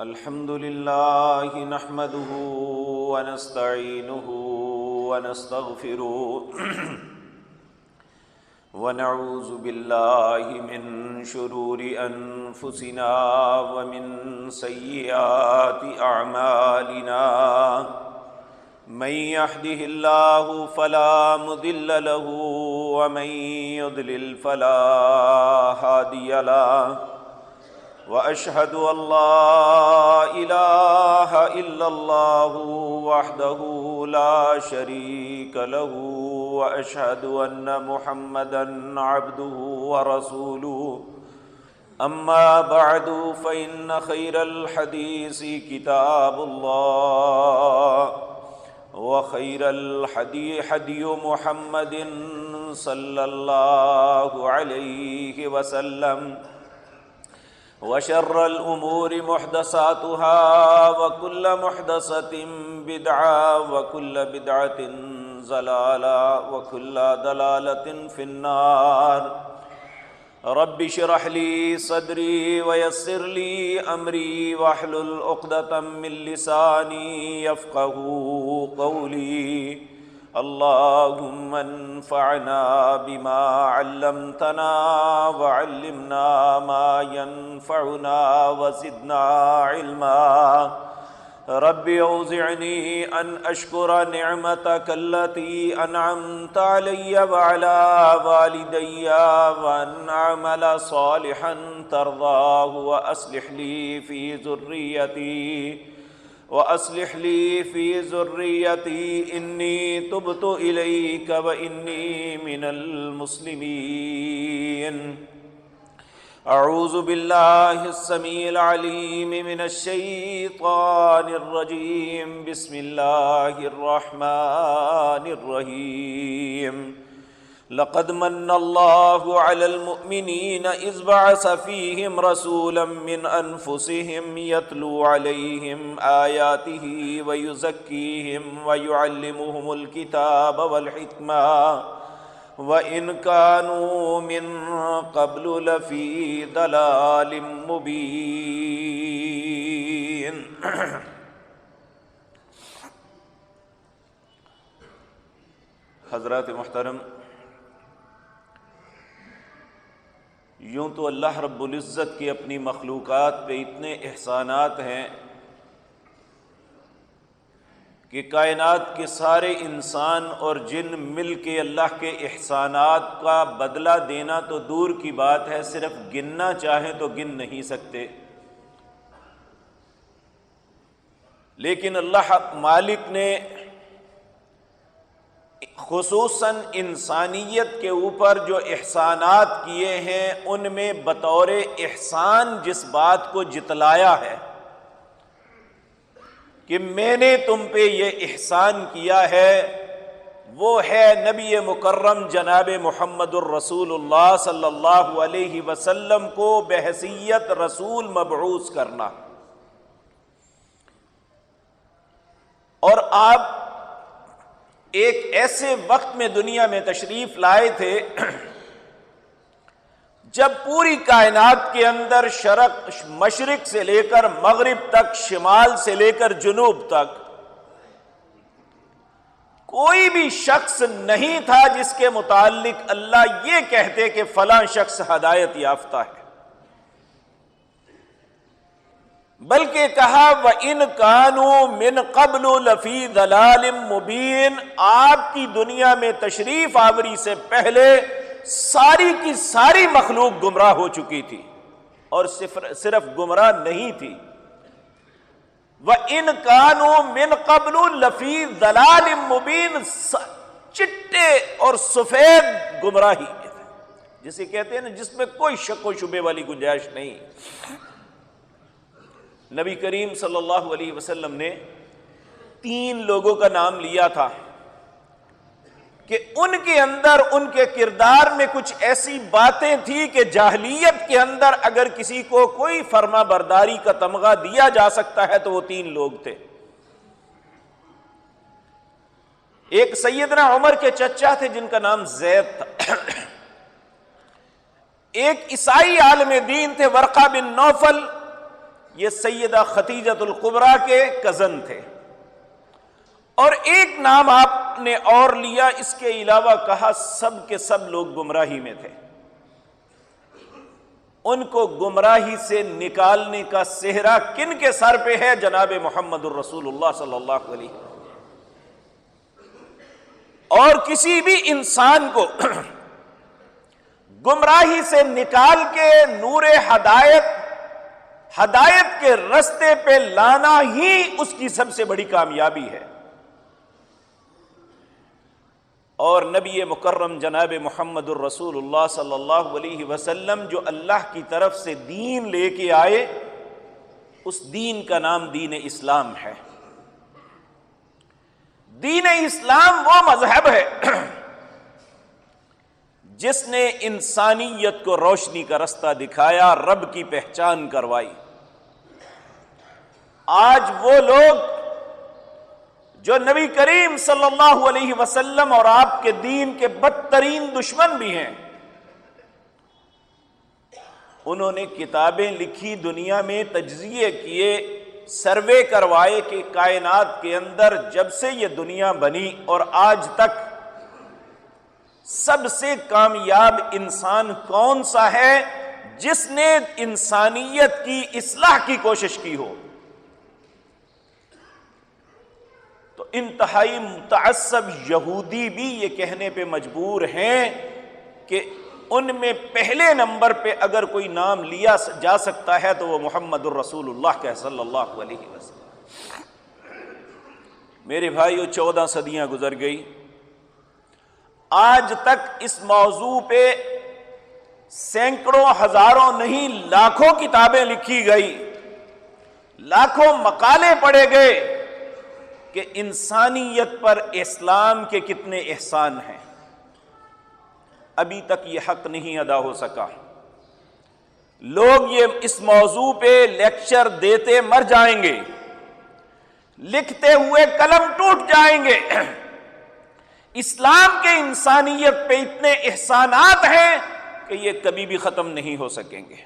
الحمد لله نحمده ونستعينه ونستغفره ونعوذ بالله من شرور أنفسنا ومن سيئات أعمالنا من يهده الله فلا مضل له ومن يضلل فلا هادي له وأشهد أن لا إله إلا الله وحده لا شريك له وأشهد أن محمدًا عبده ورسوله أما بعد فإن خير الحديث كتاب الله وخير الحدي حدي محمد صلى الله عليه وسلم وشر الأمور محدثاتها وكل محدثة بدعة وكل بدعة ضلالة وكل ضلالة في النار رب اشرح لي صدري ويسر لي أمري واحلل عقدة من لساني يفقهوا قولي اللهم انفعنا بما علمتنا وعلمنا ما ينفعنا وزدنا علما رب اوزعني ان اشكر نعمتك التي انعمت علي وعلى والدي وان اعمل صالحا ترضاه وأصلح لي في ذريتي إني تبت إليك وإني من المسلمين أعوذ بالله السميع العليم من الشيطان الرجيم بسم الله الرحمن الرحيم لقد من الله على المؤمنين إذ بعث فيهم رسولا من أنفسهم يتلو عليهم آياته ويزكيهم ويعلمهم الكتاب والحكمة وإن كانوا من قبل لفي ضلال مبين حضرات محترم، یوں تو اللہ رب العزت کے اپنی مخلوقات پہ اتنے احسانات ہیں کہ کائنات کے سارے انسان اور جن مل کے اللہ کے احسانات کا بدلہ دینا تو دور کی بات ہے، صرف گننا چاہیں تو گن نہیں سکتے۔ لیکن اللہ مالک نے خصوصاً انسانیت کے اوپر جو احسانات کیے ہیں ان میں بطور احسان جس بات کو جتلایا ہے کہ میں نے تم پہ یہ احسان کیا ہے، وہ ہے نبی مکرم جناب محمد الرسول اللہ صلی اللہ علیہ وسلم کو بحیثیت رسول مبعوث کرنا۔ اور آپ ایک ایسے وقت میں دنیا میں تشریف لائے تھے جب پوری کائنات کے اندر مشرق سے لے کر مغرب تک، شمال سے لے کر جنوب تک کوئی بھی شخص نہیں تھا جس کے متعلق اللہ یہ کہتے کہ فلاں شخص ہدایت یافتہ ہے، بلکہ کہا وَإِن كَانُوا مِن قَبْلُ لَفِي ضَلَالٍ مُبِينٍ۔ آپ کی دنیا میں تشریف آوری سے پہلے ساری کی ساری مخلوق گمراہ ہو چکی تھی، اور صرف گمراہ نہیں تھی، وَإِن كَانُوا مِن قَبْلُ لَفِي ضَلَالٍ مُبِينٍ، چٹے اور سفید گمراہی، جسے کہتے ہیں نا جس میں کوئی شک و شبے والی گنجائش نہیں۔ نبی کریم صلی اللہ علیہ وسلم نے 3 لوگوں کا نام لیا تھا کہ ان کے اندر، ان کے کردار میں کچھ ایسی باتیں تھی کہ جاہلیت کے اندر اگر کسی کو کوئی فرما برداری کا تمغہ دیا جا سکتا ہے تو وہ 3 لوگ تھے۔ ایک سیدنا عمر کے چچا تھے جن کا نام زید تھا، ایک عیسائی عالم دین تھے ورقہ بن نوفل، یہ سیدہ خدیجہ الکبریٰ کے کزن تھے، اور ایک نام آپ نے اور لیا، اس کے علاوہ کہا سب کے سب لوگ گمراہی میں تھے، ان کو گمراہی سے نکالنے کا سہرا کن کے سر پہ ہے؟ جناب محمد الرسول اللہ صلی اللہ علیہ وسلم۔ اور کسی بھی انسان کو گمراہی سے نکال کے نور ہدایت کے رستے پہ لانا ہی اس کی سب سے بڑی کامیابی ہے۔ اور نبی مکرم جناب محمد الرسول اللہ صلی اللہ علیہ وسلم جو اللہ کی طرف سے دین لے کے آئے، اس دین کا نام دین اسلام ہے۔ دین اسلام وہ مذہب ہے جس نے انسانیت کو روشنی کا رستہ دکھایا، رب کی پہچان کروائی۔ آج وہ لوگ جو نبی کریم صلی اللہ علیہ وسلم اور آپ کے دین کے بدترین دشمن بھی ہیں، انہوں نے کتابیں لکھی، دنیا میں تجزیے کیے، سروے کروائے کہ کائنات کے اندر جب سے یہ دنیا بنی اور آج تک سب سے کامیاب انسان کون سا ہے جس نے انسانیت کی اصلاح کی کوشش کی ہو؟ تو انتہائی متعصب یہودی بھی یہ کہنے پہ مجبور ہیں کہ ان میں پہلے نمبر پہ اگر کوئی نام لیا جا سکتا ہے تو وہ محمد الرسول اللہ کا صلی اللہ علیہ وسلم۔ میرے بھائیو، 14 صدیاں گزر گئی، آج تک اس موضوع پہ سینکڑوں، ہزاروں نہیں لاکھوں کتابیں لکھی گئی، لاکھوں مقالے پڑھے گئے کہ انسانیت پر اسلام کے کتنے احسان ہیں۔ ابھی تک یہ حق نہیں ادا ہو سکا۔ لوگ یہ اس موضوع پہ لیکچر دیتے مر جائیں گے، لکھتے ہوئے قلم ٹوٹ جائیں گے۔ اسلام کے انسانیت پہ اتنے احسانات ہیں کہ یہ کبھی بھی ختم نہیں ہو سکیں گے۔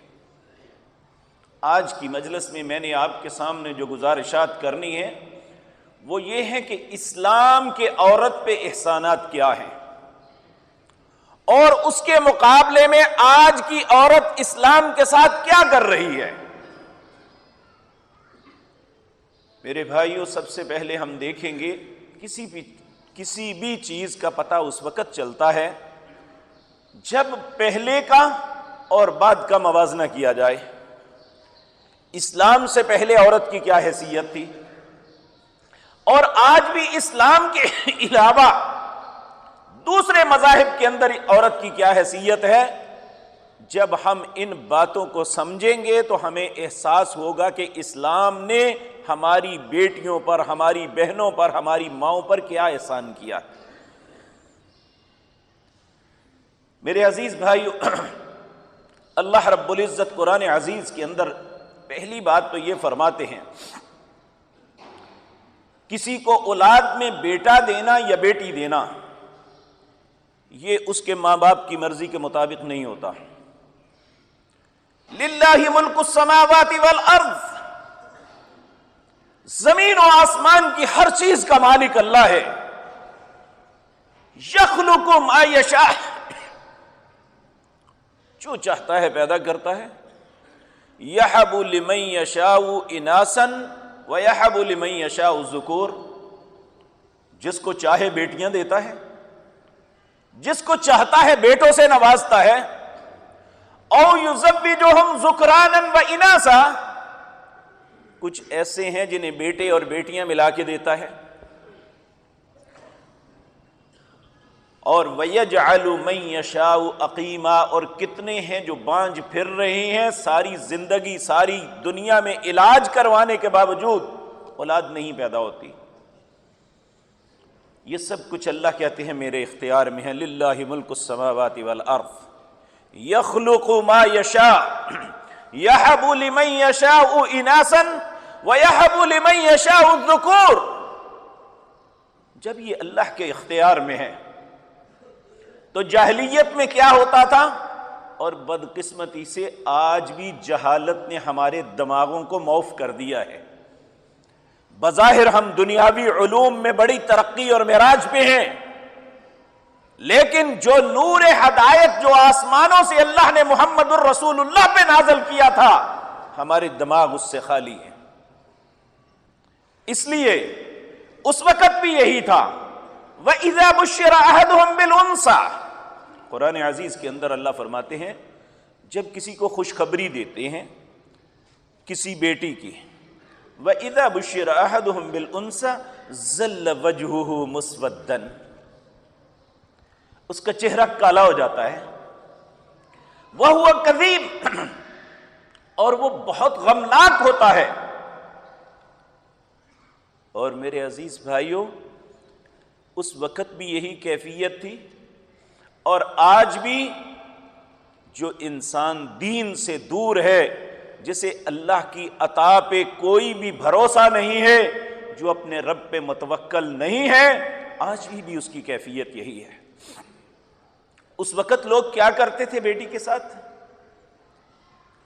آج کی مجلس میں میں نے آپ کے سامنے جو گزارشات کرنی ہے وہ یہ ہے کہ اسلام کے عورت پہ احسانات کیا ہیں، اور اس کے مقابلے میں آج کی عورت اسلام کے ساتھ کیا کر رہی ہے۔ میرے بھائیوں، سب سے پہلے ہم دیکھیں گے کسی بھی چیز کا پتہ اس وقت چلتا ہے جب پہلے کا اور بعد کا موازنہ کیا جائے۔ اسلام سے پہلے عورت کی کیا حیثیت تھی، اور آج بھی اسلام کے علاوہ دوسرے مذاہب کے اندر عورت کی کیا حیثیت ہے۔ جب ہم ان باتوں کو سمجھیں گے تو ہمیں احساس ہوگا کہ اسلام نے ہماری بیٹیوں پر، ہماری بہنوں پر، ہماری ماؤں پر کیا احسان کیا۔ میرے عزیز بھائیو، اللہ رب العزت قرآن عزیز کے اندر پہلی بات تو یہ فرماتے ہیں، کسی کو اولاد میں بیٹا دینا یا بیٹی دینا یہ اس کے ماں باپ کی مرضی کے مطابق نہیں ہوتا۔ للہ ملک السماوات والارض، زمین و آسمان کی ہر چیز کا مالک اللہ ہے۔ یخلق ما یشاء، جو چاہتا ہے پیدا کرتا ہے۔ یہب لمن یشاء اناسا ویہب لمن یشاء الذکور، جس کو چاہے بیٹیاں دیتا ہے، جس کو چاہتا ہے بیٹوں سے نوازتا ہے۔ او یزوجہم ذکرانا و اناسا، کچھ ایسے ہیں جنہیں بیٹے اور بیٹیاں ملا کے دیتا ہے۔ اور وَيَجْعَلُ مَن يَشَاءُ عَقِيمًا، اور کتنے ہیں جو بانجھ پھر رہے ہیں، ساری زندگی، ساری دنیا میں علاج کروانے کے باوجود اولاد نہیں پیدا ہوتی۔ یہ سب کچھ اللہ کہتے ہیں میرے اختیار میں ہے۔ للہ ملک السماوات والارض یخلق ما یشاء یہب لمن یشاء اناسا ویہب لمن یشاء الذکور۔ جب یہ اللہ کے اختیار میں ہے تو جاہلیت میں کیا ہوتا تھا؟ اور بدقسمتی سے آج بھی جہالت نے ہمارے دماغوں کو معاف کر دیا ہے۔ بظاہر ہم دنیاوی علوم میں بڑی ترقی اور معراج پہ ہیں، لیکن جو نور ہدایت جو آسمانوں سے اللہ نے محمد الرسول اللہ پہ نازل کیا تھا، ہمارے دماغ اس سے خالی ہیں۔ اس لیے اس وقت بھی یہی تھا، وَإِذَا بُشِّرَ أَحَدُهُم بِالْأُنثَىٰ، قرآن عزیز کے اندر اللہ فرماتے ہیں جب کسی کو خوشخبری دیتے ہیں کسی بیٹی کی، وَإِذَا بُشِّرَ أَحَدُهُم بِالْأُنثَىٰ ظَلَّ وَجْهُهُ مُسْوَدًّا، اس کا چہرہ کالا ہو جاتا ہے، وَهُوَ كَظِيمٌ، اور وہ بہت غمناک ہوتا ہے۔ اور میرے عزیز بھائیوں، اس وقت بھی یہی کیفیت تھی، اور آج بھی جو انسان دین سے دور ہے، جسے اللہ کی عطا پہ کوئی بھی بھروسہ نہیں ہے، جو اپنے رب پہ متوکل نہیں ہے، آج بھی اس کی کیفیت یہی ہے۔ اس وقت لوگ کیا کرتے تھے بیٹی کے ساتھ؟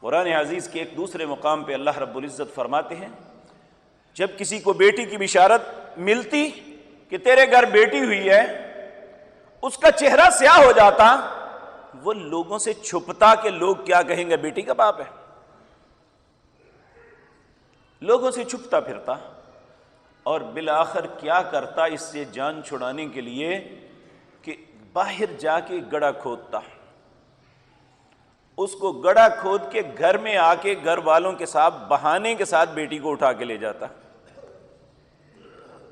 قرآن عزیز کے ایک دوسرے مقام پہ اللہ رب العزت فرماتے ہیں جب کسی کو بیٹی کی بشارت ملتی کہ تیرے گھر بیٹی ہوئی ہے، اس کا چہرہ سیاہ ہو جاتا، وہ لوگوں سے چھپتا کہ لوگ کیا کہیں گے، بیٹی کا باپ ہے، لوگوں سے چھپتا پھرتا، اور بالآخر کیا کرتا اس سے جان چھڑانے کے لیے کہ باہر جا کے گڑھا کھودتا، اس کو گڑھا کھود کے گھر میں آ کے گھر والوں کے ساتھ بہانے کے ساتھ بیٹی کو اٹھا کے لے جاتا،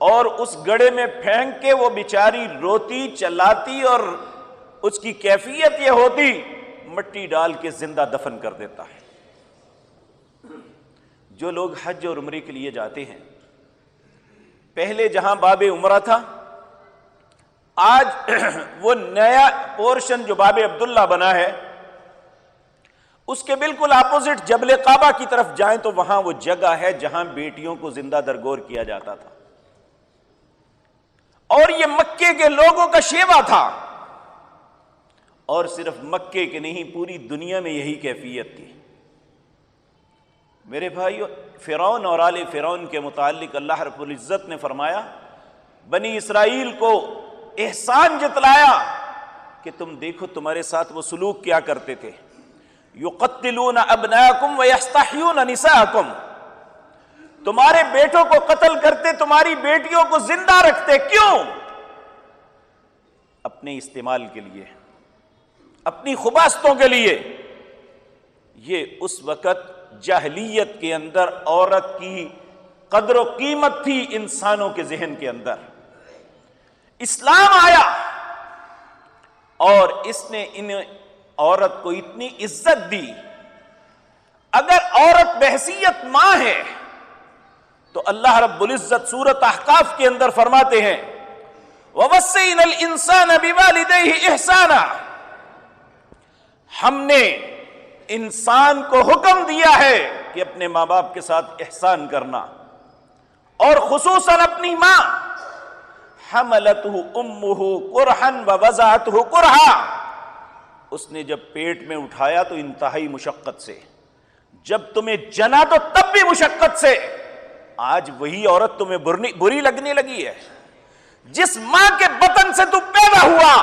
اور اس گڑھے میں پھینک کے وہ بیچاری روتی چلاتی، اور اس کی کیفیت یہ ہوتی مٹی ڈال کے زندہ دفن کر دیتا ہے۔ جو لوگ حج اور عمرے کے لیے جاتے ہیں، پہلے جہاں باب عمرہ تھا، آج وہ نیا پورشن جو باب عبداللہ بنا ہے، اس کے بالکل اپوزٹ جبل کعبہ کی طرف جائیں تو وہاں وہ جگہ ہے جہاں بیٹیوں کو زندہ درگور کیا جاتا تھا، اور یہ مکے کے لوگوں کا شیوا تھا، اور صرف مکے کے نہیں پوری دنیا میں یہی کیفیت تھی۔ میرے بھائیو، فرعون اور آل فرعون کے متعلق اللہ رب العزت نے فرمایا، بنی اسرائیل کو احسان جتلایا کہ تم دیکھو تمہارے ساتھ وہ سلوک کیا کرتے تھے، یقتلون ابناءکم ویستحیون نساءکم، تمہارے بیٹوں کو قتل کرتے، تمہاری بیٹیوں کو زندہ رکھتے، کیوں؟ اپنے استعمال کے لیے، اپنی خباستوں کے لیے۔ یہ اس وقت جاہلیت کے اندر عورت کی قدر و قیمت تھی انسانوں کے ذہن کے اندر۔ اسلام آیا اور اس نے ان عورت کو اتنی عزت دی۔ اگر عورت بحیثیت ماں ہے تو اللہ رب العزت سورۃ احقاف کے اندر فرماتے ہیں وَوَصَّيْنَا الْإِنسَانَ بِوَالِدَيْهِ إِحْسَانًا، ہم نے انسان کو حکم دیا ہے کہ اپنے ماں باپ کے ساتھ احسان کرنا، اور خصوصاً اپنی ماں۔ حملتہ امہ کرہا ووضعتہ کرہا، اس نے جب پیٹ میں اٹھایا تو انتہائی مشقت سے، جب تمہیں جنا تو تب بھی مشقت سے۔ آج وہی عورت تمہیں بری لگنے لگی ہے۔ جس ماں کے بطن سے تو پیدا ہوا،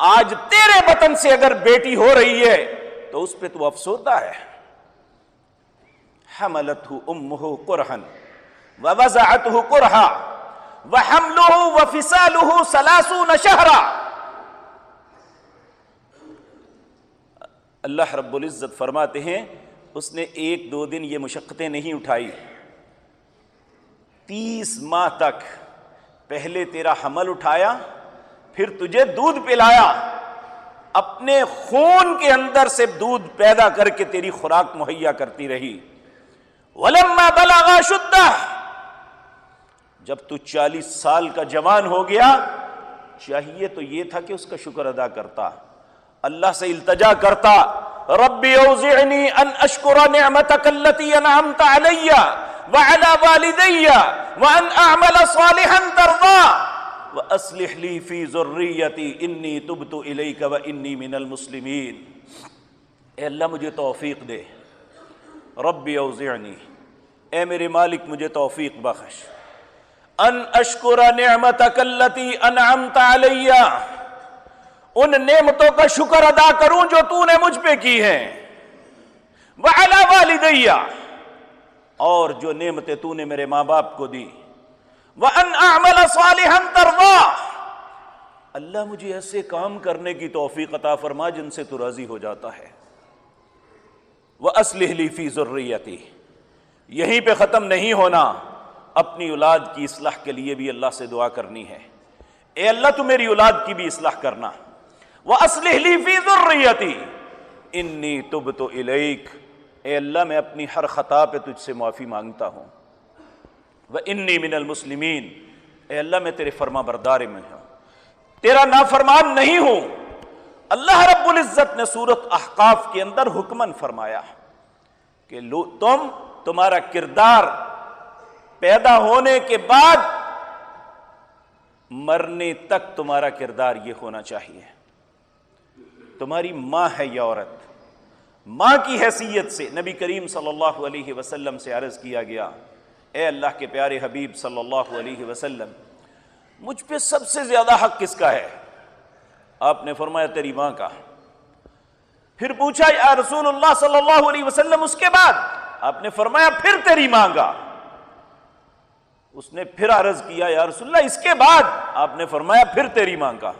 آج تیرے بطن سے اگر بیٹی ہو رہی ہے تو اس پہ تو افسردہ ہے۔ حملتہ امہ کرہا ووضعتہ کرہا وحملہ وفصالہ 30 شہرا۔ اللہ رب العزت فرماتے ہیں اس نے 1-2 دن یہ مشقتیں نہیں اٹھائی، 30 ماہ تک۔ پہلے تیرا حمل اٹھایا، پھر تجھے دودھ پلایا، اپنے خون کے اندر سے دودھ پیدا کر کے تیری خوراک مہیا کرتی رہی۔ وَلَمَّا بَلَغَ أَشُدَّهُ، جب تو 40 سال کا جوان ہو گیا، چاہیے تو یہ تھا کہ اس کا شکر ادا کرتا، اللہ سے التجا کرتا، ربی اوزعنی ان اشکر نعمتک التی انعمت علی وعلی والدی وان اعمل صالحا ترضاه واصلح لی فی ذریتی انی تبت الیک وانی من المسلمین۔ اے اللہ مجھے توفیق دے، ربی اوزعنی، اے میرے مالک مجھے توفیق بخش، ان اشکر نعمتک التی انعمت علی، ان نعمتوں کا شکر ادا کروں جو تو نے مجھ پہ کی ہیں، وعلی والدی، اور جو نعمتیں تو نے میرے ماں باپ کو دی، وان اعمل صالحا ترضاه، اللہ مجھے ایسے کام کرنے کی توفیق عطا فرما جن سے تو راضی ہو جاتا ہے، وَأَصْلِحْ لِي فِي ذُرِّيَّتِي، یہیں پہ ختم نہیں ہونا، اپنی اولاد کی اصلاح کے لیے بھی اللہ سے دعا کرنی ہے، اے اللہ تو میری اولاد کی بھی اصلاح کرنا، وَأَصْلِحْ لِي فِي ذُرِّيَّتِي إِنِّي تُبْتُ إِلَيْكَ، اے اللہ میں اپنی ہر خطا پہ تجھ سے معافی مانگتا ہوں، وَإِنِّي مِنَ الْمُسْلِمِينَ، اے اللہ میں تیرے فرما بردار میں ہوں، تیرا نافرمان نہیں ہوں۔ اللہ رب العزت نے سورۃ احقاف کے اندر حکمن فرمایا کہ تمہارا کردار پیدا ہونے کے بعد مرنے تک تمہارا کردار یہ ہونا چاہیے، تمہاری ماں ہے یہ عورت، ماں کی حیثیت سے نبی کریم صلی اللہ علیہ وسلم سے عرض کیا گیا، اے اللہ کے پیارے حبیب صلی اللہ علیہ وسلم، مجھ پہ سب سے زیادہ حق کس کا ہے؟ آپ نے فرمایا تیری ماں کا۔ پھر پوچھا یا رسول اللہ صلی اللہ علیہ وسلم اس کے بعد؟ آپ نے فرمایا پھر تیری ماں کا۔ اس نے پھر عرض کیا یا رسول اللہ اس کے بعد؟ آپ نے فرمایا پھر تیری ماں کا۔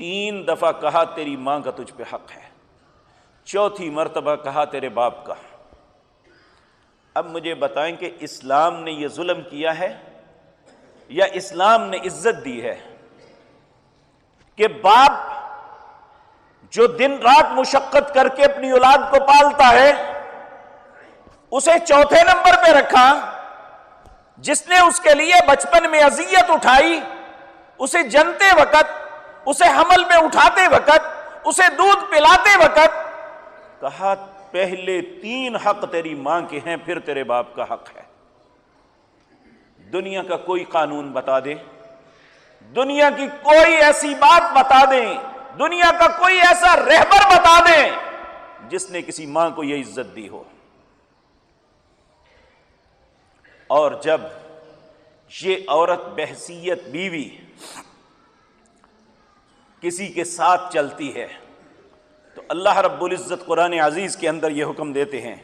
3 دفعہ کہا تیری ماں کا تجھ پہ حق ہے، 4تھی مرتبہ کہا تیرے باپ کا۔ اب مجھے بتائیں کہ اسلام نے یہ ظلم کیا ہے یا اسلام نے عزت دی ہے کہ باپ جو دن رات مشقت کر کے اپنی اولاد کو پالتا ہے اسے 4تھے نمبر پہ رکھا، جس نے اس کے لیے بچپن میں اذیت اٹھائی، اسے جنتے وقت، اسے حمل میں اٹھاتے وقت، اسے دودھ پلاتے وقت کہا پہلے 3 حق تیری ماں کے ہیں پھر تیرے باپ کا حق ہے۔ دنیا کا کوئی قانون بتا دے، دنیا کی کوئی ایسی بات بتا دیں، دنیا کا کوئی ایسا رہبر بتا دیں جس نے کسی ماں کو یہ عزت دی ہو۔ اور جب یہ عورت بحیثیت بیوی کسی کے ساتھ چلتی ہے تو اللہ رب العزت قرآن عزیز کے اندر یہ حکم دیتے ہیں،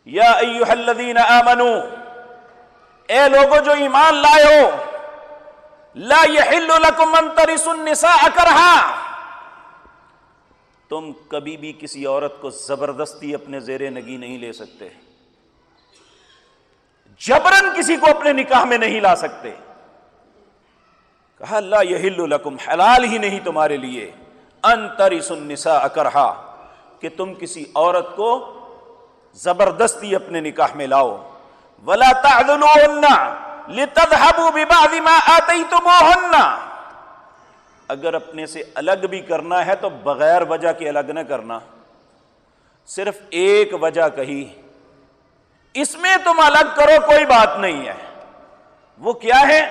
یا ایھا الذین آمنوا، اے لوگو جو ایمان لائے ہو، لا یحل لکم ان ترثوا النساء کرہا، تم کبھی بھی کسی عورت کو زبردستی اپنے زیر نگی نہیں لے سکتے، جبرن کسی کو اپنے نکاح میں نہیں لا سکتے۔ کہا لا یحل لکم، حلال ہی نہیں تمہارے لیے، ان ترثوا النساء کرہا، کہ تم کسی عورت کو زبردستی اپنے نکاح میں لاؤ، ولا تعذلوهن لتذهبوا ببعض ما آتيتموهن، اگر اپنے سے الگ بھی کرنا ہے تو بغیر وجہ کے الگ نہ کرنا، صرف ایک وجہ کہی، اس میں تم الگ کرو کوئی بات نہیں ہے۔ وہ کیا ہے؟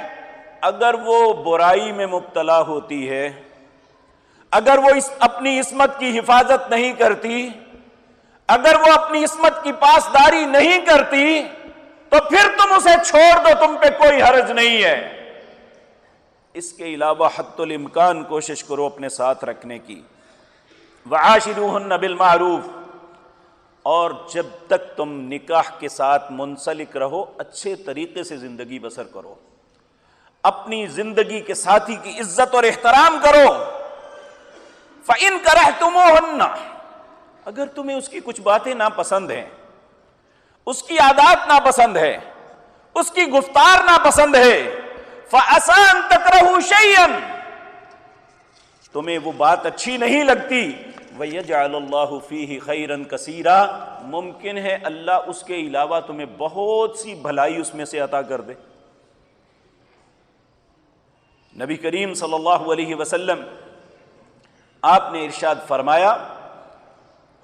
اگر وہ برائی میں مبتلا ہوتی ہے، اگر وہ اپنی عصمت کی حفاظت نہیں کرتی، اگر وہ اپنی عصمت کی پاسداری نہیں کرتی تو پھر تم اسے چھوڑ دو، تم پہ کوئی حرج نہیں ہے۔ اس کے علاوہ حتی الامکان کوشش کرو اپنے ساتھ رکھنے کی۔ وعاشروہن بالمعروف، اور جب تک تم نکاح کے ساتھ منسلک رہو اچھے طریقے سے زندگی بسر کرو، اپنی زندگی کے ساتھی کی عزت اور احترام کرو۔ فَإِن كَرَهْتُمُوهُنَّ، اگر تمہیں اس کی کچھ باتیں ناپسند ہیں، اس کی عادات ناپسند ہے، اس کی گفتار ناپسند ہے، فَعَسَىٰ أَن تَكْرَهُوا شَيْئًا، تمہیں وہ بات اچھی نہیں لگتی، وَيَجْعَلَ اللَّهُ فِيهِ خَيْرًا كَثِيرًا، ممکن ہے اللہ اس کے علاوہ تمہیں بہت سی بھلائی اس میں سے عطا کر دے۔ نبی کریم صلی اللہ علیہ وسلم آپ نے ارشاد فرمایا،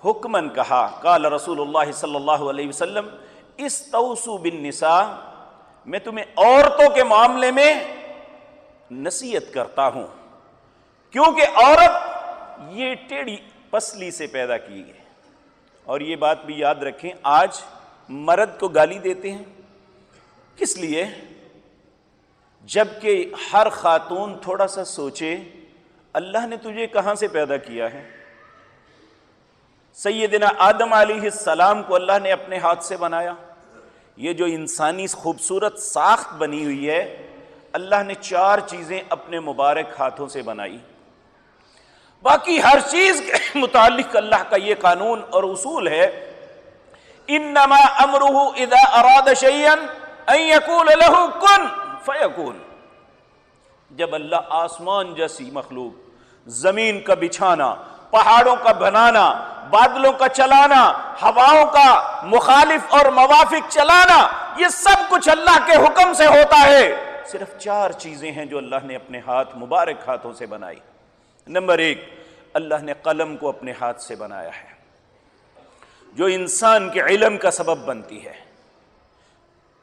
حکمن کہا، قال رسول اللہ صلی اللہ علیہ وسلم استوصوا بالنساء، میں تمہیں عورتوں کے معاملے میں نصیحت کرتا ہوں، کیونکہ عورت یہ ٹیڑھی پسلی سے پیدا کی ہے۔ اور یہ بات بھی یاد رکھیں، آج مرد کو گالی دیتے ہیں، کس لیے؟ جبکہ ہر خاتون تھوڑا سا سوچے اللہ نے تجھے کہاں سے پیدا کیا ہے؟ سیدنا آدم علیہ السلام کو اللہ نے اپنے ہاتھ سے بنایا۔ یہ جو انسانی خوبصورت ساخت بنی ہوئی ہے، اللہ نے 4 چیزیں اپنے مبارک ہاتھوں سے بنائی۔ باقی ہر چیز کے متعلق اللہ کا یہ قانون اور اصول ہے، انما امرہ اذا اراد شیئا ان یقول له کن فیکون۔ جب اللہ آسمان جیسی مخلوق، زمین کا بچھانا، پہاڑوں کا بنانا، بادلوں کا چلانا، ہواؤں کا مخالف اور موافق چلانا، یہ سب کچھ اللہ کے حکم سے ہوتا ہے۔ صرف 4 چیزیں ہیں جو اللہ نے اپنے ہاتھ مبارک ہاتھوں سے بنائی۔ نمبر 1، اللہ نے قلم کو اپنے ہاتھ سے بنایا ہے، جو انسان کے علم کا سبب بنتی ہے۔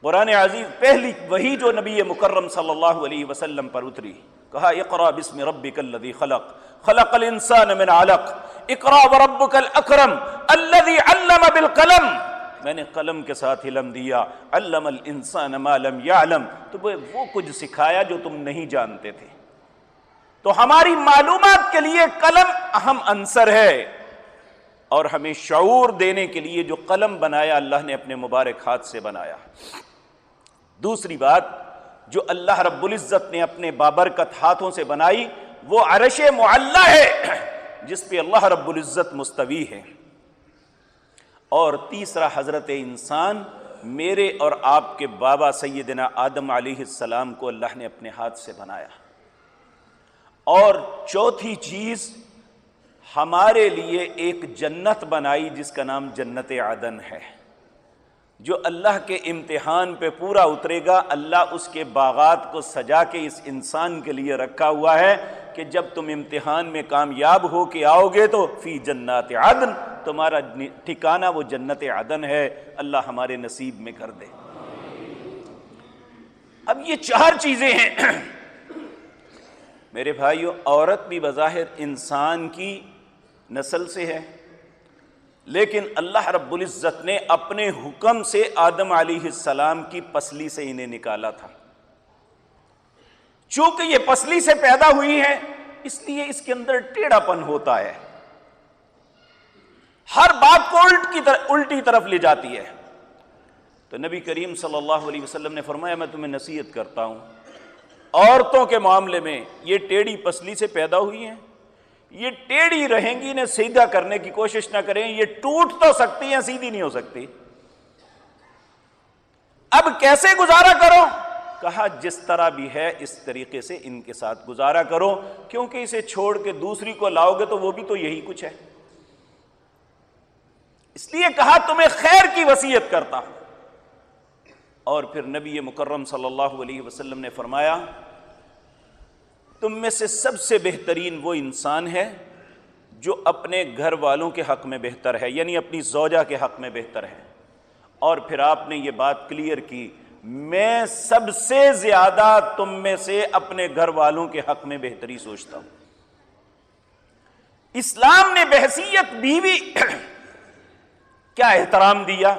قرآن عزیز پہلی وحی جو نبی مکرم صلی اللہ علیہ وسلم پر اتری، کہا اقرأ باسم ربک الذی خلق، خلق الانسان من علق، اقرأ وربک الاکرم الذی علم بالقلم۔ میں نے قلم کے ساتھ علم دیا، علم الانسان ما لم یعلم، تو وہ کچھ سکھایا جو تم نہیں جانتے تھے۔ تو ہماری معلومات کے لیے قلم اہم عنصر ہے، اور ہمیں شعور دینے کے لیے جو قلم بنایا اللہ نے اپنے مبارک ہاتھ سے بنایا۔ دوسری بات جو اللہ رب العزت نے اپنے بابرکت ہاتھوں سے بنائی، وہ عرش معلی ہے جس پہ اللہ رب العزت مستوی ہے۔ اور تیسرا، حضرت انسان میرے اور آپ کے بابا سیدنا آدم علیہ السلام کو اللہ نے اپنے ہاتھ سے بنایا۔ اور چوتھی چیز، ہمارے لیے ایک جنت بنائی جس کا نام جنت عدن ہے، جو اللہ کے امتحان پہ پورا اترے گا۔ اللہ اس کے باغات کو سجا کے اس انسان کے لیے رکھا ہوا ہے کہ جب تم امتحان میں کامیاب ہو کے آؤ گے تو فی جنات عدن، تمہارا ٹھکانہ وہ جنت عدن ہے۔ اللہ ہمارے نصیب میں کر دے۔ اب یہ 4 چیزیں ہیں میرے بھائیو۔ عورت بھی بظاہر انسان کی نسل سے ہے، لیکن اللہ رب العزت نے اپنے حکم سے آدم علیہ السلام کی پسلی سے انہیں نکالا تھا۔ چونکہ یہ پسلی سے پیدا ہوئی ہے، اس لیے اس کے اندر ٹیڑھا پن ہوتا ہے، ہر بات کو الٹی طرف لے جاتی ہے۔ تو نبی کریم صلی اللہ علیہ وسلم نے فرمایا، میں تمہیں نصیحت کرتا ہوں، عورتوں کے معاملے میں یہ ٹیڑھی پسلی سے پیدا ہوئی ہیں، یہ ٹیڑھی رہیں گی، انہیں سیدھا کرنے کی کوشش نہ کریں، یہ ٹوٹ تو سکتی ہیں، سیدھی نہیں ہو سکتی۔ اب کیسے گزارا کرو؟ کہا جس طرح بھی ہے اس طریقے سے ان کے ساتھ گزارا کرو، کیونکہ اسے چھوڑ کے دوسری کو لاؤ گے تو وہ بھی تو یہی کچھ ہے۔ اس لیے کہا تمہیں خیر کی وصیت کرتا ہوں۔ اور پھر نبی مکرم صلی اللہ علیہ وسلم نے فرمایا، تم میں سے سب سے بہترین وہ انسان ہے جو اپنے گھر والوں کے حق میں بہتر ہے، یعنی اپنی زوجہ کے حق میں بہتر ہے۔ اور پھر آپ نے یہ بات کلیئر کی، میں سب سے زیادہ تم میں سے اپنے گھر والوں کے حق میں بہتری سوچتا ہوں۔ اسلام نے بحیثیت بیوی کیا احترام دیا۔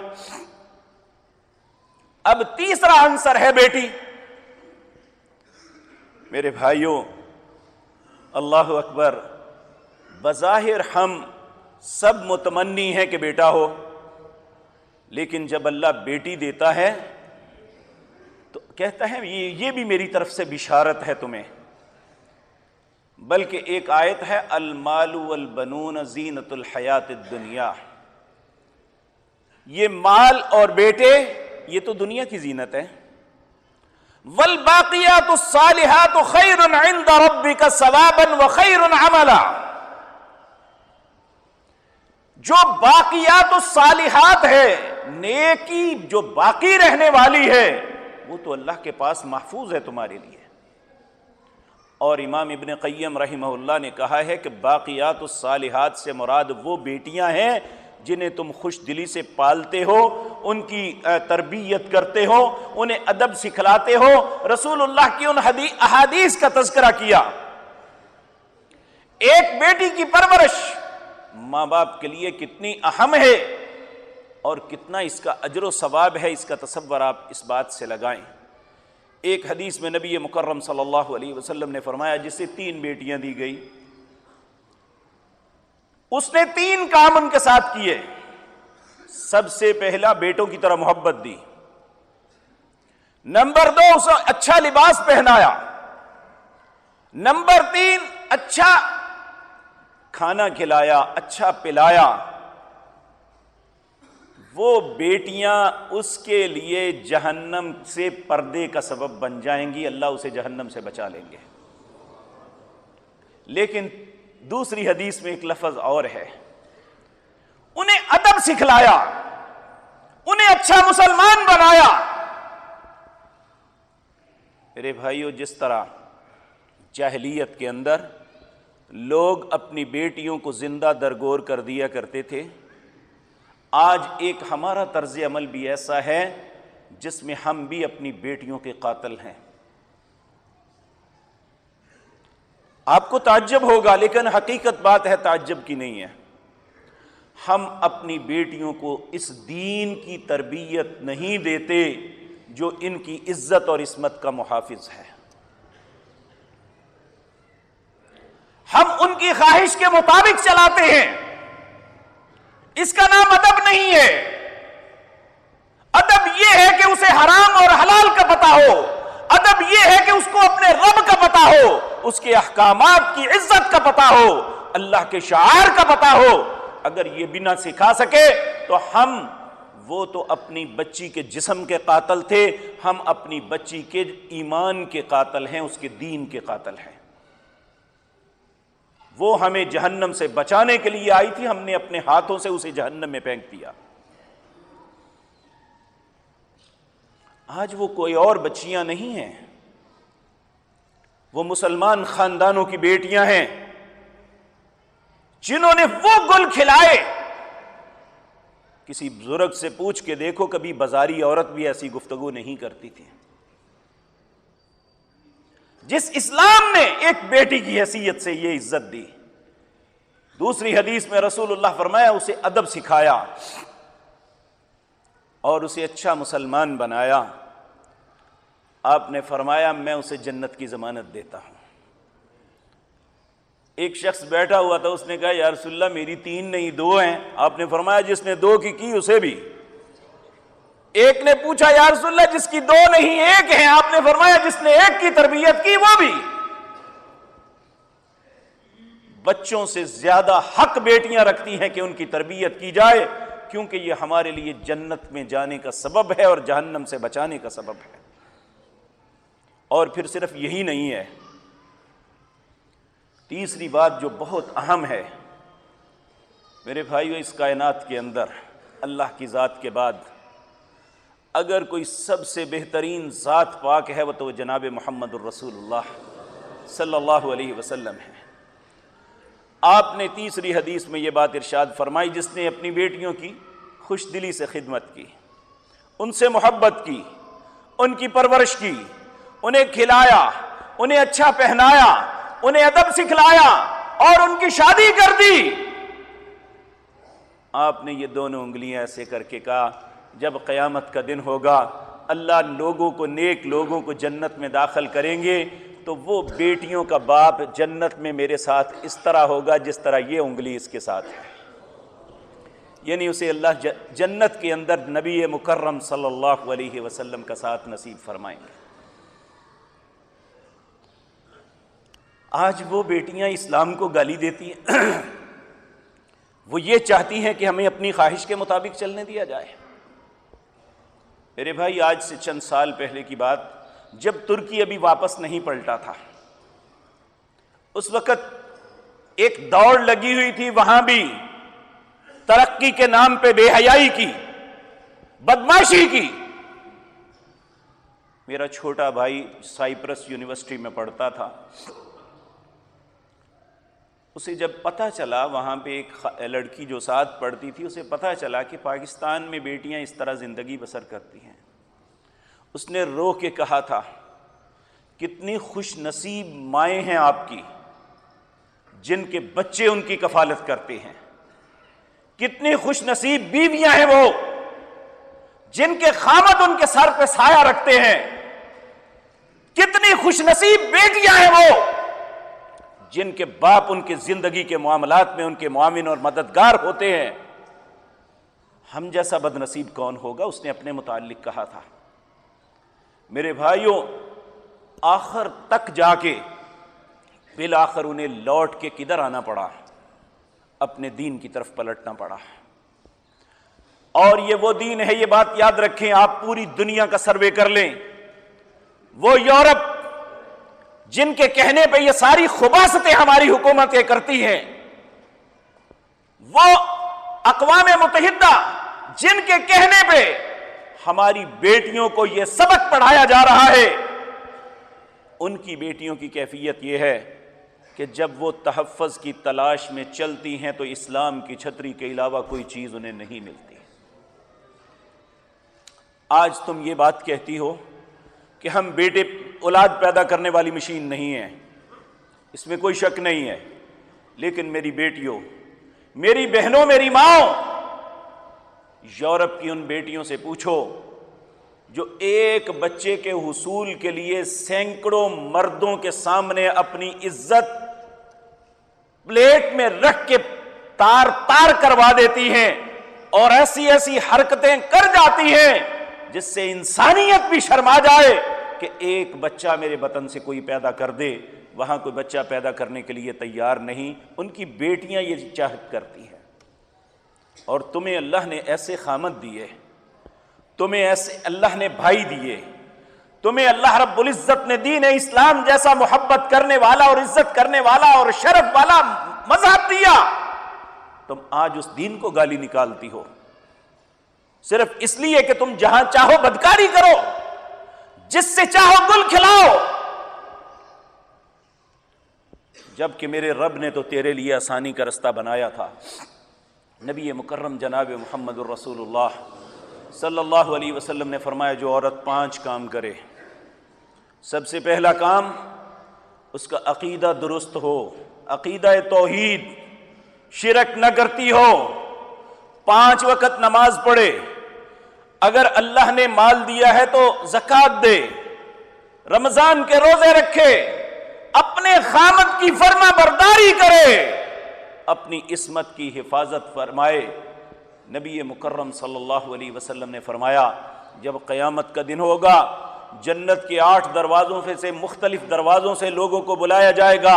اب تیسرا عنصر ہے بیٹی۔ میرے بھائیوں، اللہ اکبر، بظاہر ہم سب متمنی ہیں کہ بیٹا ہو، لیکن جب اللہ بیٹی دیتا ہے تو کہتا ہے یہ بھی میری طرف سے بشارت ہے تمہیں۔ بلکہ ایک آیت ہے، المال والبنون زینت الحیات الدنیا، یہ مال اور بیٹے یہ تو دنیا کی زینت ہے۔ والباقیات الصالحات خیر عند ربک ثوابا وخیر عملا، جو باقیات الصالحات ہے، نیکی جو باقی رہنے والی ہے، وہ تو اللہ کے پاس محفوظ ہے تمہارے لیے۔ اور امام ابن قیم رحمہ اللہ نے کہا ہے کہ باقیات الصالحات سے مراد وہ بیٹیاں ہیں جنہیں تم خوش دلی سے پالتے ہو، ان کی تربیت کرتے ہو، انہیں ادب سکھلاتے ہو، رسول اللہ کی ان احادیث کا تذکرہ کیا۔ ایک بیٹی کی پرورش ماں باپ کے لیے کتنی اہم ہے اور کتنا اس کا اجر و ثواب ہے، اس کا تصور آپ اس بات سے لگائیں۔ ایک حدیث میں نبی مکرم صلی اللہ علیہ وسلم نے فرمایا جسے 3 بیٹیاں دی گئی، اس نے 3 کام ان کے ساتھ کیے۔ سب سے پہلا بیٹوں کی طرح محبت دی، نمبر 2 اسے اچھا لباس پہنایا، نمبر 3 اچھا کھانا کھلایا، اچھا پلایا۔ وہ بیٹیاں اس کے لیے جہنم سے پردے کا سبب بن جائیں گی، اللہ اسے جہنم سے بچا لیں گے۔ لیکن دوسری حدیث میں ایک لفظ اور ہے، انہیں ادب سکھلایا، انہیں اچھا مسلمان بنایا۔ میرے بھائیو، جس طرح جاہلیت کے اندر لوگ اپنی بیٹیوں کو زندہ درگور کر دیا کرتے تھے، آج ایک ہمارا طرز عمل بھی ایسا ہے جس میں ہم بھی اپنی بیٹیوں کے قاتل ہیں۔ آپ کو تعجب ہوگا، لیکن حقیقت بات ہے، تعجب کی نہیں ہے۔ ہم اپنی بیٹیوں کو اس دین کی تربیت نہیں دیتے جو ان کی عزت اور عصمت کا محافظ ہے۔ ہم ان کی خواہش کے مطابق چلاتے ہیں۔ اس کا نام ادب نہیں ہے۔ ادب یہ ہے کہ اسے حرام اور حلال کا پتہ ہو، ادب یہ ہے کہ اس کو اپنے رب کا پتہ ہو، اس کے احکامات کی عزت کا پتہ ہو، اللہ کے شعائر کا پتہ ہو۔ اگر یہ بھی نہ سکھا سکے تو وہ تو اپنی بچی کے جسم کے قاتل تھے، ہم اپنی بچی کے ایمان کے قاتل ہیں، اس کے دین کے قاتل ہیں۔ وہ ہمیں جہنم سے بچانے کے لیے آئی تھی، ہم نے اپنے ہاتھوں سے اسے جہنم میں پھینک دیا۔ آج وہ کوئی اور بچیاں نہیں ہیں، وہ مسلمان خاندانوں کی بیٹیاں ہیں جنہوں نے وہ گل کھلائے۔ کسی بزرگ سے پوچھ کے دیکھو، کبھی بازاری عورت بھی ایسی گفتگو نہیں کرتی تھی۔ جس اسلام نے ایک بیٹی کی حیثیت سے یہ عزت دی، دوسری حدیث میں رسول اللہ فرمایا اسے ادب سکھایا اور اسے اچھا مسلمان بنایا۔ آپ نے فرمایا میں اسے جنت کی ضمانت دیتا ہوں۔ ایک شخص بیٹھا ہوا تھا، اس نے کہا یا رسول اللہ میری 3 نہیں 2 ہیں۔ آپ نے فرمایا جس نے 2 کی اسے بھی۔ ایک نے پوچھا یا رسول اللہ جس کی 2 نہیں 1 ہیں، آپ نے فرمایا جس نے 1 کی تربیت کی وہ بھی۔ بچوں سے زیادہ حق بیٹیاں رکھتی ہیں کہ ان کی تربیت کی جائے، کیونکہ یہ ہمارے لیے جنت میں جانے کا سبب ہے اور جہنم سے بچانے کا سبب ہے۔ اور پھر صرف یہی نہیں ہے، تیسری بات جو بہت اہم ہے میرے بھائیو، اس کائنات کے اندر اللہ کی ذات کے بعد اگر کوئی سب سے بہترین ذات پاک ہے وہ تو جناب محمد الرسول اللہ صلی اللہ علیہ وسلم ہے۔ آپ نے تیسری حدیث میں یہ بات ارشاد فرمائی، جس نے اپنی بیٹیوں کی خوش دلی سے خدمت کی، ان سے محبت کی، ان کی پرورش کی، انہیں کھلایا، انہیں اچھا پہنایا، انہیں ادب سکھلایا اور ان کی شادی کر دی۔ آپ نے یہ دونوں انگلیاں ایسے کر کے کہا جب قیامت کا دن ہوگا اللہ لوگوں کو، نیک لوگوں کو جنت میں داخل کریں گے تو وہ بیٹیوں کا باپ جنت میں میرے ساتھ اس طرح ہوگا جس طرح یہ انگلی اس کے ساتھ ہے، یعنی اسے اللہ جنت کے اندر نبی مکرم صلی اللہ علیہ وسلم کا ساتھ نصیب فرمائیں گے۔ آج وہ بیٹیاں اسلام کو گالی دیتی ہیں، وہ یہ چاہتی ہیں کہ ہمیں اپنی خواہش کے مطابق چلنے دیا جائے۔ میرے بھائی آج سے چند سال پہلے کی بات، جب ترکی ابھی واپس نہیں پلٹا تھا، اس وقت ایک دوڑ لگی ہوئی تھی، وہاں بھی ترقی کے نام پہ بے حیائی کی، بدمعاشی کی۔ میرا چھوٹا بھائی سائپرس یونیورسٹی میں پڑھتا تھا، اسے جب پتہ چلا، وہاں پہ ایک لڑکی جو ساتھ پڑھتی تھی، اسے پتہ چلا کہ پاکستان میں بیٹیاں اس طرح زندگی بسر کرتی ہیں، اس نے رو کے کہا تھا کتنی خوش نصیب مائیں ہیں آپ کی جن کے بچے ان کی کفالت کرتے ہیں، کتنی خوش نصیب بیویاں ہیں وہ جن کے خامد ان کے سر پہ سایہ رکھتے ہیں. کتنی خوش نصیب بیٹیاں ہیں وہ جن کے باپ ان کے زندگی کے معاملات میں ان کے معاون اور مددگار ہوتے ہیں. ہم جیسا بد نصیب کون ہوگا؟ اس نے اپنے متعلق کہا تھا. میرے بھائیوں، آخر تک جا کے بالآخر انہیں لوٹ کے کدھر آنا پڑا؟ اپنے دین کی طرف پلٹنا پڑا. اور یہ وہ دین ہے، یہ بات یاد رکھیں. آپ پوری دنیا کا سروے کر لیں، وہ یورپ جن کے کہنے پہ یہ ساری خباثتیں ہماری حکومتیں کرتی ہیں، وہ اقوام متحدہ جن کے کہنے پہ ہماری بیٹیوں کو یہ سبق پڑھایا جا رہا ہے، ان کی بیٹیوں کی کیفیت یہ ہے کہ جب وہ تحفظ کی تلاش میں چلتی ہیں تو اسلام کی چھتری کے علاوہ کوئی چیز انہیں نہیں ملتی. آج تم یہ بات کہتی ہو کہ ہم بیٹے اولاد پیدا کرنے والی مشین نہیں ہیں، اس میں کوئی شک نہیں ہے. لیکن میری بیٹیوں، میری بہنوں، میری ماں، یورپ کی ان بیٹیوں سے پوچھو جو ایک بچے کے حصول کے لیے سینکڑوں مردوں کے سامنے اپنی عزت پلیٹ میں رکھ کے تار تار کروا دیتی ہیں اور ایسی ایسی حرکتیں کر جاتی ہیں جس سے انسانیت بھی شرما جائے کہ ایک بچہ میرے وطن سے کوئی پیدا کر دے. وہاں کوئی بچہ پیدا کرنے کے لیے تیار نہیں. ان کی بیٹیاں یہ چاہت کرتی ہیں. اور تمہیں اللہ نے ایسے خامد دیے، تمہیں ایسے اللہ نے بھائی دیے، تمہیں اللہ رب العزت نے دین اسلام جیسا محبت کرنے والا اور عزت کرنے والا اور شرف والا مذہب دیا. تم آج اس دین کو گالی نکالتی ہو صرف اس لیے کہ تم جہاں چاہو بدکاری کرو، جس سے چاہو گل کھلاؤ، جبکہ میرے رب نے تو تیرے لیے آسانی کا رستہ بنایا تھا. نبی مکرم جناب محمد الرسول اللہ صلی اللہ علیہ وسلم نے فرمایا جو عورت 5 کام کرے، سب سے پہلا کام اس کا عقیدہ درست ہو، عقیدہ توحید، شرک نہ کرتی ہو، 5 وقت نماز پڑھے، اگر اللہ نے مال دیا ہے تو زکوٰۃ دے، رمضان کے روزے رکھے، اپنے خامد کی فرما برداری کرے، اپنی عصمت کی حفاظت فرمائے. نبی مکرم صلی اللہ علیہ وسلم نے فرمایا جب قیامت کا دن ہوگا جنت کے 8 دروازوں سے مختلف دروازوں سے لوگوں کو بلایا جائے گا.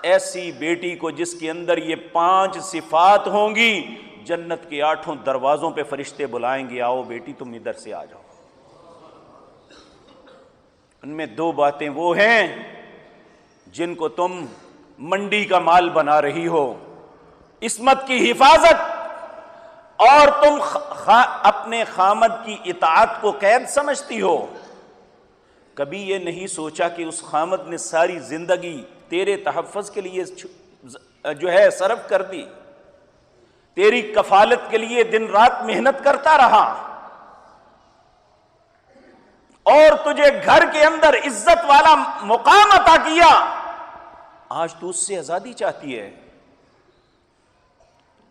ایسی بیٹی کو جس کے اندر یہ 5 صفات ہوں گی، جنت کے 8 دروازوں پہ فرشتے بلائیں گے، آؤ بیٹی تم ادھر سے آ جاؤ. ان میں 2 باتیں وہ ہیں جن کو تم منڈی کا مال بنا رہی ہو، عصمت کی حفاظت، اور تم اپنے خامد کی اطاعت کو قید سمجھتی ہو. کبھی یہ نہیں سوچا کہ اس خامد نے ساری زندگی تیرے تحفظ کے لیے جو ہے صرف کر دی، تیری کفالت کے لیے دن رات محنت کرتا رہا اور تجھے گھر کے اندر عزت والا مقام عطا کیا. آج تو اس سے آزادی چاہتی ہے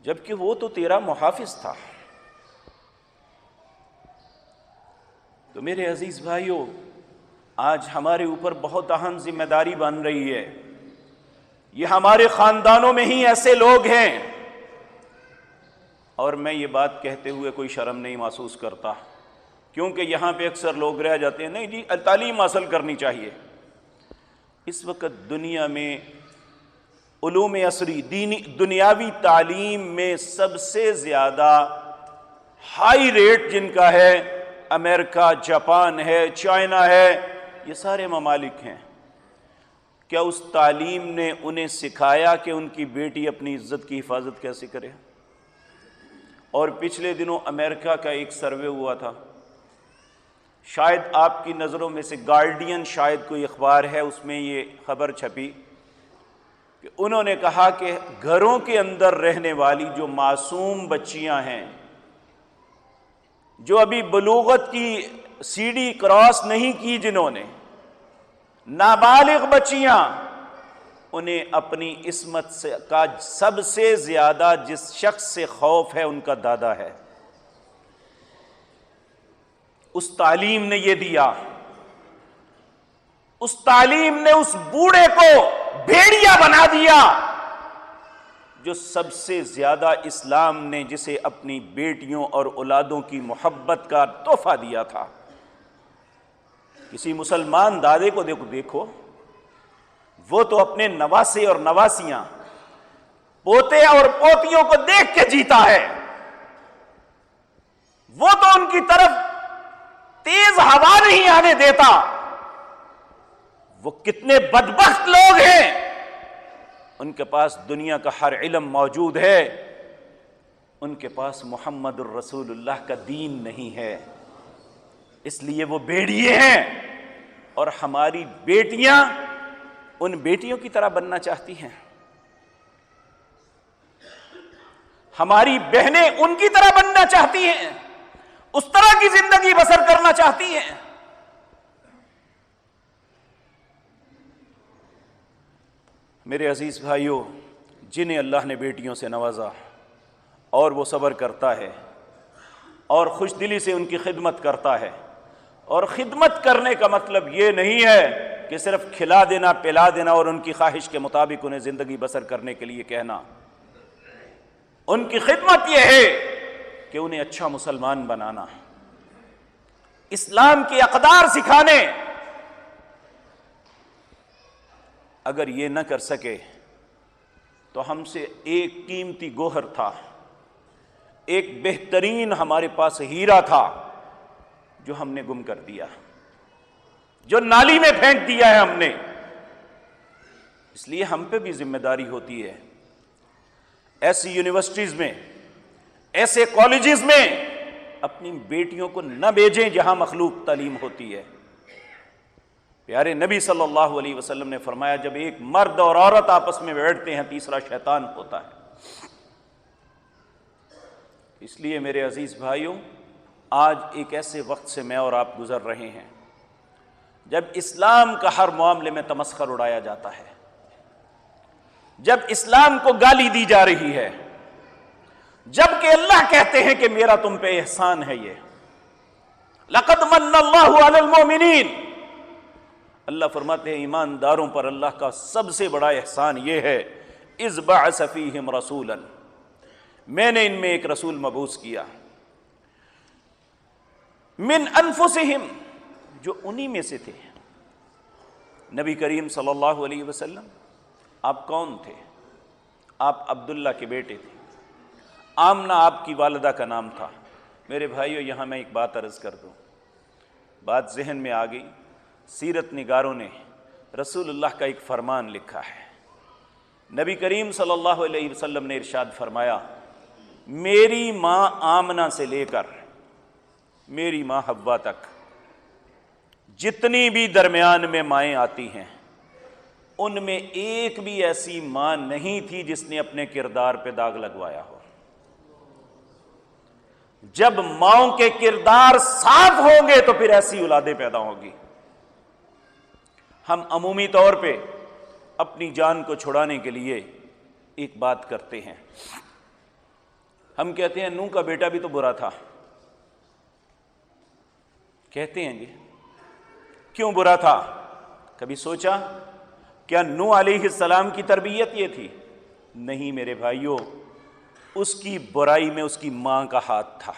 جبکہ وہ تو تیرا محافظ تھا. تو میرے عزیز بھائیوں، آج ہمارے اوپر بہت اہم ذمہ داری بن رہی ہے. یہ ہمارے خاندانوں میں ہی ایسے لوگ ہیں، اور میں یہ بات کہتے ہوئے کوئی شرم نہیں محسوس کرتا، کیونکہ یہاں پہ اکثر لوگ رہ جاتے ہیں نہیں جی تعلیم حاصل کرنی چاہیے. اس وقت دنیا میں علوم عصری دنیاوی تعلیم میں سب سے زیادہ ہائی ریٹ جن کا ہے امریکہ، جاپان ہے، چائنا ہے، یہ سارے ممالک ہیں. کیا اس تعلیم نے انہیں سکھایا کہ ان کی بیٹی اپنی عزت کی حفاظت کیسے کرے؟ اور پچھلے دنوں امریکہ کا ایک سروے ہوا تھا، شاید آپ کی نظروں میں سے گارڈین شاید کوئی اخبار ہے، اس میں یہ خبر چھپی کہ انہوں نے کہا کہ گھروں کے اندر رہنے والی جو معصوم بچیاں ہیں، جو ابھی بلوغت کی سیڑھی کراس نہیں کی، جنہوں نے نابالغ بچیاں، انہیں اپنی عصمت سے کا سب سے زیادہ جس شخص سے خوف ہے ان کا دادا ہے. اس تعلیم نے یہ دیا، اس تعلیم نے اس بوڑھے کو بھیڑیا بنا دیا جو سب سے زیادہ اسلام نے جسے اپنی بیٹیوں اور اولادوں کی محبت کا تحفہ دیا تھا. کسی مسلمان دادے کو دیکھو، وہ تو اپنے نواسے اور نواسیاں، پوتے اور پوتیوں کو دیکھ کے جیتا ہے. وہ تو ان کی طرف تیز ہوا نہیں آنے دیتا. وہ کتنے بدبخت لوگ ہیں، ان کے پاس دنیا کا ہر علم موجود ہے، ان کے پاس محمد الرسول اللہ کا دین نہیں ہے، اس لیے وہ بھیڑیے ہیں. اور ہماری بیٹیاں ان بیٹیوں کی طرح بننا چاہتی ہیں، ہماری بہنیں ان کی طرح بننا چاہتی ہیں، اس طرح کی زندگی بسر کرنا چاہتی ہیں. میرے عزیز بھائیوں، جنہیں اللہ نے بیٹیوں سے نوازا اور وہ صبر کرتا ہے اور خوش دلی سے ان کی خدمت کرتا ہے، اور خدمت کرنے کا مطلب یہ نہیں ہے کہ صرف کھلا دینا پلا دینا اور ان کی خواہش کے مطابق انہیں زندگی بسر کرنے کے لیے کہنا. ان کی خدمت یہ ہے کہ انہیں اچھا مسلمان بنانا، اسلام کے اقدار سکھانے. اگر یہ نہ کر سکے تو ہم سے ایک قیمتی گوہر تھا، ایک بہترین ہمارے پاس ہیرا تھا جو ہم نے گم کر دیا، جو نالی میں پھینک دیا ہے ہم نے. اس لیے ہم پہ بھی ذمہ داری ہوتی ہے، ایسی یونیورسٹیز میں، ایسے کالجز میں اپنی بیٹیوں کو نہ بھیجیں جہاں مخلوق تعلیم ہوتی ہے. پیارے نبی صلی اللہ علیہ وسلم نے فرمایا، جب ایک مرد اور عورت آپس میں بیٹھتے ہیں تیسرا شیطان ہوتا ہے. اس لیے میرے عزیز بھائیوں، آج ایک ایسے وقت سے میں اور آپ گزر رہے ہیں جب اسلام کا ہر معاملے میں تمسخر اڑایا جاتا ہے، جب اسلام کو گالی دی جا رہی ہے، جبکہ اللہ کہتے ہیں کہ میرا تم پہ احسان ہے. یہ لقد من اللہ علی المؤمنین، اللہ فرماتے ہیں ایمانداروں پر اللہ کا سب سے بڑا احسان یہ ہے، اذ بعث فیہم رسولا، میں نے ان میں ایک رسول مبعوث کیا، من انفسہم، جو انہی میں سے تھے. نبی کریم صلی اللہ علیہ وسلم، آپ کون تھے؟ آپ عبداللہ کے بیٹے تھے. آمنہ آپ کی والدہ کا نام تھا. میرے بھائیو، یہاں میں ایک بات عرض کر دوں، بات ذہن میں آ گئی. سیرت نگاروں نے رسول اللہ کا ایک فرمان لکھا ہے. نبی کریم صلی اللہ علیہ وسلم نے ارشاد فرمایا، میری ماں آمنہ سے لے کر میری ماں حوا تک جتنی بھی درمیان میں مائیں آتی ہیں، ان میں ایک بھی ایسی ماں نہیں تھی جس نے اپنے کردار پہ داغ لگوایا ہو. جب ماؤں کے کردار صاف ہوں گے تو پھر ایسی اولادیں پیدا ہوں گی. ہم عمومی طور پہ اپنی جان کو چھڑانے کے لیے ایک بات کرتے ہیں، ہم کہتے ہیں نوح کا بیٹا بھی تو برا تھا. کہتے ہیں جی، کیوں برا تھا؟ کبھی سوچا کیا نوح علیہ السلام کی تربیت یہ تھی؟ نہیں میرے بھائیوں، اس کی برائی میں اس کی ماں کا ہاتھ تھا.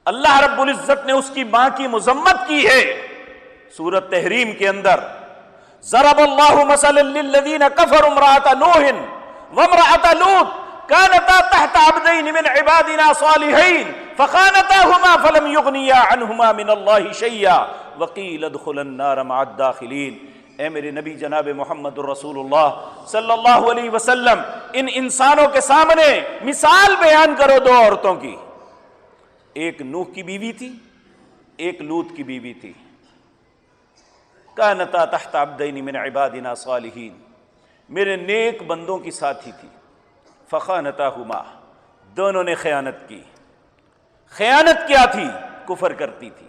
اللہ رب العزت نے اس کی ماں کی مذمت کی ہے سورۃ تحریم کے اندر. ضرب اللہ مثلا للذین کفروا امرأۃ نوح وامرأۃ لوط كانتا تحت عبدين من عبادنا صالحين فخانتاهما فلم يغنيا عنهما من الله شيئا وقيل ادخلا النار مع الداخلين. اے میرے نبی جناب محمد الرسول اللہ صلی اللہ علیہ وسلم، ان انسانوں کے سامنے مثال بیان کرو دو عورتوں کی. ایک نوح کی بیوی تھی، ایک لوط کی بیوی تھی. كانتا تحت عبدين من عبادنا صالحين، میرے نیک بندوں کی ساتھی تھی. فخانتاہما، دونوں نے خیانت کی. خیانت کیا تھی؟ کفر کرتی تھی.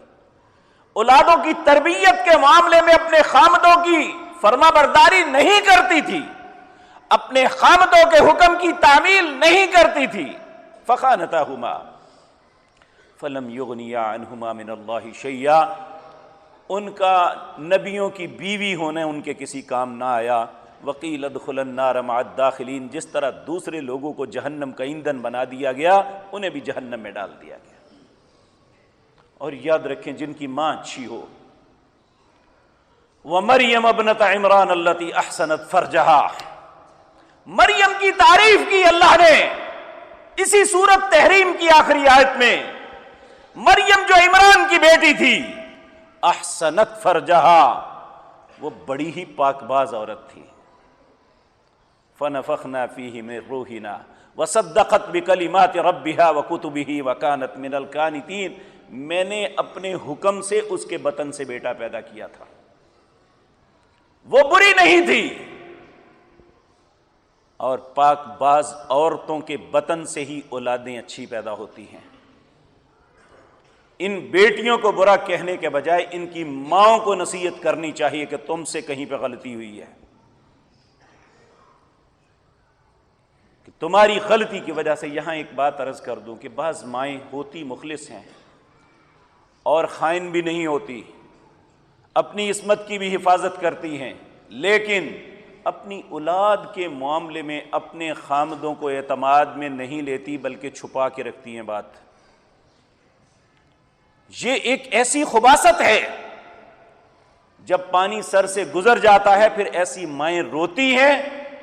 اولادوں کی تربیت کے معاملے میں اپنے خامدوں کی فرما برداری نہیں کرتی تھی، اپنے خامدوں کے حکم کی تعمیل نہیں کرتی تھی، فخانتاہما فلم یغنیا عنہما من اللہ شیئا، ان کا نبیوں کی بیوی ہونے ان کے کسی کام نہ آیا، وقیل ادخلوا النار مع الداخلین، جس طرح دوسرے لوگوں کو جہنم کا ایندھن بنا دیا گیا انہیں بھی جہنم میں ڈال دیا گیا۔ اور یاد رکھیں جن کی ماں اچھی ہو، وَمَرْيَمَ ابْنَتَ عِمْرَانَ الَّتِي أَحْسَنَتْ فَرْجَهَا، مریم کی تعریف کی اللہ نے اسی سورت تحریم کی آخری آیت میں۔ مریم جو عمران کی بیٹی تھی، احسنت فرجہا، وہ بڑی ہی پاک باز عورت تھی، فنفخنا فیہ من روحنا وصدقت بکلمات ربہا وکتبہ وکانت من القانتین، میں نے اپنے حکم سے اس کے بطن سے بیٹا پیدا کیا تھا، وہ بری نہیں تھی، اور پاک باز عورتوں کے بطن سے ہی اولادیں اچھی پیدا ہوتی ہیں۔ ان بیٹیوں کو برا کہنے کے بجائے ان کی ماؤں کو نصیحت کرنی چاہیے کہ تم سے کہیں پہ غلطی ہوئی ہے، کہ تمہاری غلطی کی وجہ سے۔ یہاں ایک بات عرض کر دوں کہ بعض مائیں ہوتی مخلص ہیں اور خائن بھی نہیں ہوتی، اپنی عصمت کی بھی حفاظت کرتی ہیں، لیکن اپنی اولاد کے معاملے میں اپنے خامدوں کو اعتماد میں نہیں لیتی بلکہ چھپا کے رکھتی ہیں بات۔ یہ ایک ایسی خباثت ہے، جب پانی سر سے گزر جاتا ہے پھر ایسی مائیں روتی ہیں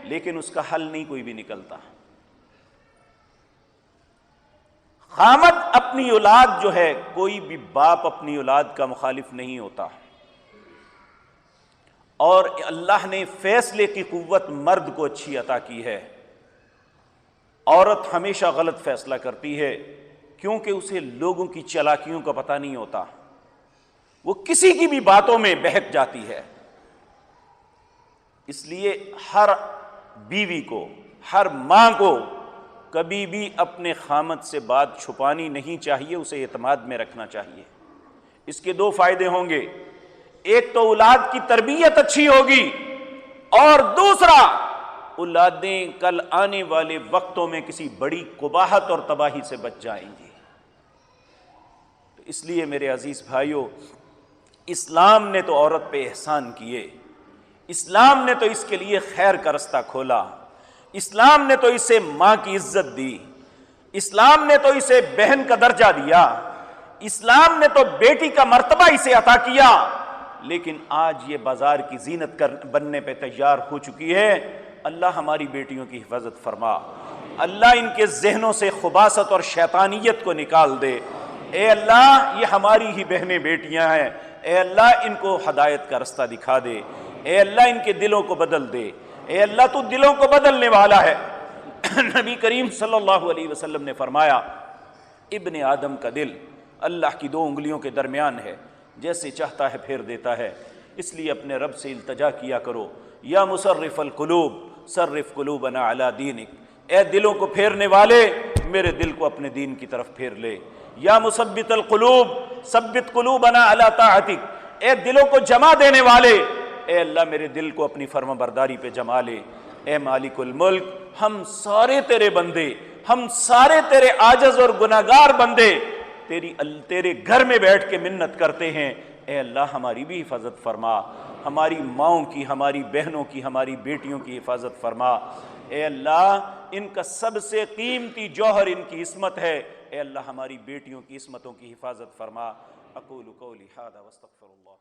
لیکن اس کا حل نہیں کوئی بھی نکلتا۔ خامد اپنی اولاد جو ہے، کوئی بھی باپ اپنی اولاد کا مخالف نہیں ہوتا، اور اللہ نے فیصلے کی قوت مرد کو اچھی عطا کی ہے۔ عورت ہمیشہ غلط فیصلہ کرتی ہے کیونکہ اسے لوگوں کی چالاکیوں کا پتہ نہیں ہوتا، وہ کسی کی بھی باتوں میں بہک جاتی ہے۔ اس لیے ہر بیوی کو، ہر ماں کو کبھی بھی اپنے خامد سے بات چھپانی نہیں چاہیے، اسے اعتماد میں رکھنا چاہیے۔ اس کے دو فائدے ہوں گے، ایک تو اولاد کی تربیت اچھی ہوگی، اور دوسرا اولادیں کل آنے والے وقتوں میں کسی بڑی قباحت اور تباہی سے بچ جائیں گی۔ تو اس لیے میرے عزیز بھائیوں، اسلام نے تو عورت پہ احسان کیے، اسلام نے تو اس کے لیے خیر کا رستہ کھولا، اسلام نے تو اسے ماں کی عزت دی، اسلام نے تو اسے بہن کا درجہ دیا، اسلام نے تو بیٹی کا مرتبہ اسے عطا کیا، لیکن آج یہ بازار کی زینت بننے پہ تیار ہو چکی ہے۔ اللہ ہماری بیٹیوں کی حفاظت فرما، اللہ ان کے ذہنوں سے خباثت اور شیطانیت کو نکال دے۔ اے اللہ، یہ ہماری ہی بہنیں بیٹیاں ہیں، اے اللہ ان کو ہدایت کا رستہ دکھا دے، اے اللہ ان کے دلوں کو بدل دے، اے اللہ تو دلوں کو بدلنے والا ہے۔ نبی کریم صلی اللہ علیہ وسلم نے فرمایا، ابن آدم کا دل اللہ کی دو انگلیوں کے درمیان ہے، جیسے چاہتا ہے پھیر دیتا ہے، اس لیے اپنے رب سے التجا کیا کرو، یا مصرف القلوب صرف قلوبنا علی دینک، اے دلوں کو پھیرنے والے میرے دل کو اپنے دین کی طرف پھیر لے، یا مثبت القلوب ثبت قلوبنا علی طاعتک، اے دلوں کو جمع دینے والے اے اللہ میرے دل کو اپنی فرما برداری پہ جما لے۔ اے مالک الملک، ہم سارے تیرے بندے، ہم سارے تیرے عاجز اور گناہگار بندے تیرے گھر میں بیٹھ کے منت کرتے ہیں، اے اللہ ہماری بھی حفاظت فرما، ہماری ماؤں کی، ہماری بہنوں کی، ہماری بیٹیوں کی حفاظت فرما۔ اے اللہ، ان کا سب سے قیمتی جوہر ان کی عصمت ہے، اے اللہ ہماری بیٹیوں کی عصمتوں کی حفاظت فرما۔ اقول قولی ھذا واستغفر اللہ۔